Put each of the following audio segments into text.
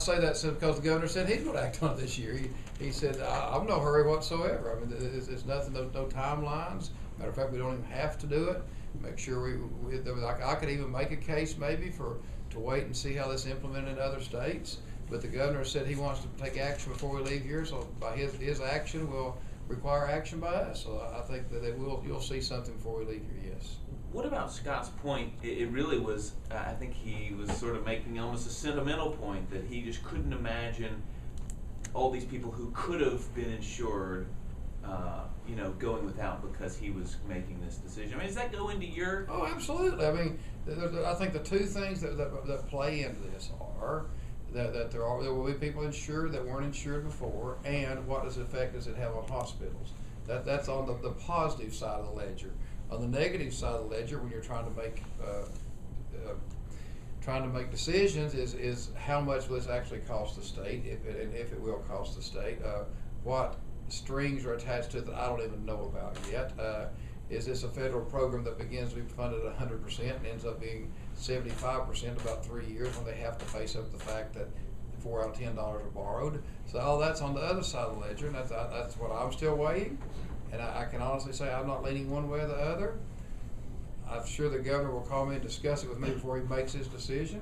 say that because the governor said he's going to act on it this year. He said, I'm in no hurry whatsoever. I mean, it's nothing, no timelines. Matter of fact, we don't even have to do it. Make sure I could even make a case maybe to wait and see how this is implemented in other states. But the governor said he wants to take action before we leave here, so by his action will require action by us. So I think that you'll see something before we leave here, yes. What about Scott's point? It really was, I think he was sort of making almost a sentimental point that he just couldn't imagine all these people who could have been insured, going without because he was making this decision. I mean, does that go into your... Oh, absolutely. I mean, I think the two things that play into this are that there will be people insured that weren't insured before, and what effect does it have on hospitals? That's on the positive side of the ledger. On the negative side of the ledger, when you're trying to make decisions, is how much will this actually cost the state, if it will cost the state? What strings are attached to it that I don't even know about yet? Is this a federal program that begins to be funded at 100% and ends up being 75% about 3 years when they have to face up the fact that 4 out of $10 are borrowed? So all that's on the other side of the ledger, and that's what I'm still weighing. And I can honestly say I'm not leaning one way or the other. I'm sure the governor will call me and discuss it with me before he makes his decision,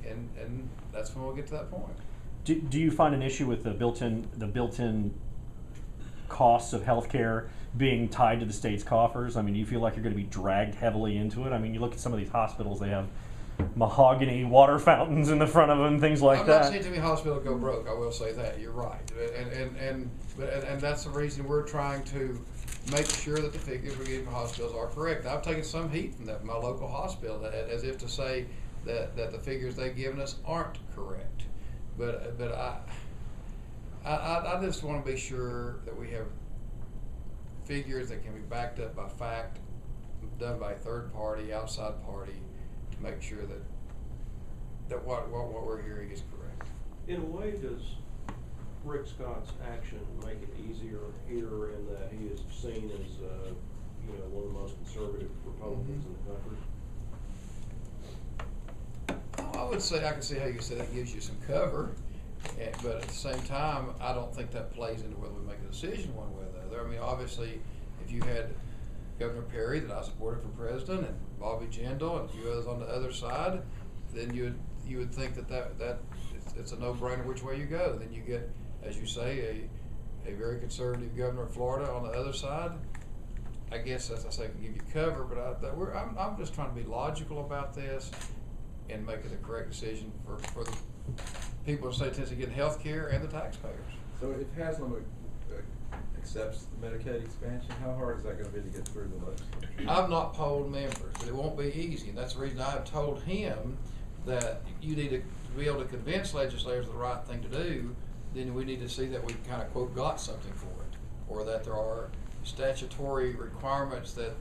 and that's when we'll get to that point. Do you find an issue with the built-in costs of healthcare being tied to the state's coffers? I mean, do you feel like you're going to be dragged heavily into it? I mean, you look at some of these hospitals; they have mahogany water fountains in the front of them, things like that. I've not seen too many hospitals go broke. I will say that. You're right, and that's the reason we're trying to make sure that the figures we're getting from hospitals are correct. I've taken some heat from that, my local hospital, as if to say that the figures they've given us aren't correct. But I just want to be sure that we have figures that can be backed up by fact, done by a third party, outside party, to make sure that what we're hearing is correct. In a way, does Rick Scott's action make it easier here in that he is seen as one of the most conservative Republicans in the country? I would say I can see how you say that gives you some cover, but at the same time, I don't think that plays into whether we make a decision one way or the other. I mean, obviously, if you had Governor Perry that I supported for president, and Bobby Jindal and a few others on the other side, then you would think that it's a no-brainer which way you go. Then you get, as you say, a very conservative governor of Florida on the other side. I guess, as I say, can give you cover, but I'm just trying to be logical about this and making the correct decision for the people of the state of Tennessee getting health care and the taxpayers. So if Haslam accepts the Medicaid expansion, how hard is that going to be to get through the legislature? I've not polled members, but it won't be easy, and that's the reason I have told him that you need to be able to convince legislators the right thing to do. Then we need to see that we kind of, quote, got something for it, or that there are statutory requirements that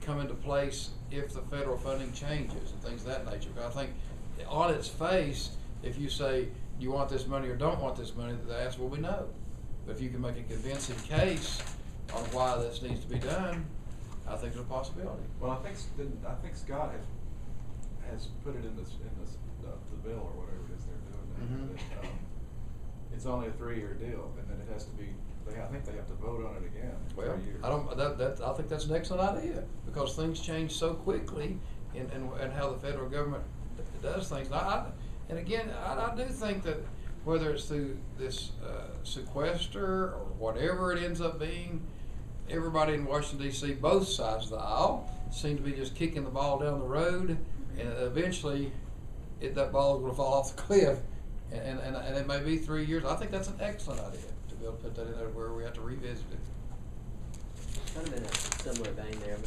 come into place if the federal funding changes and things of that nature. But I think on its face, if you say, do you want this money or don't want this money, the answer will be no. But if you can make a convincing case on why this needs to be done, I think there's a possibility. Well, I think Scott has put it in the bill or whatever it is they're doing. That, it's only a 3-year deal, and then it has to be. I think they have to vote on it again. Well, 3 years. I think that's an excellent idea, because things change so quickly in how the federal government does things. And again, I do think that whether it's through this sequester or whatever it ends up being, everybody in Washington, D.C., both sides of the aisle, seem to be just kicking the ball down the road, and eventually that ball is going to fall off the cliff, and it may be 3 years. I think that's an excellent idea to be able to put that in there where we have to revisit it. Kind of in a similar vein there.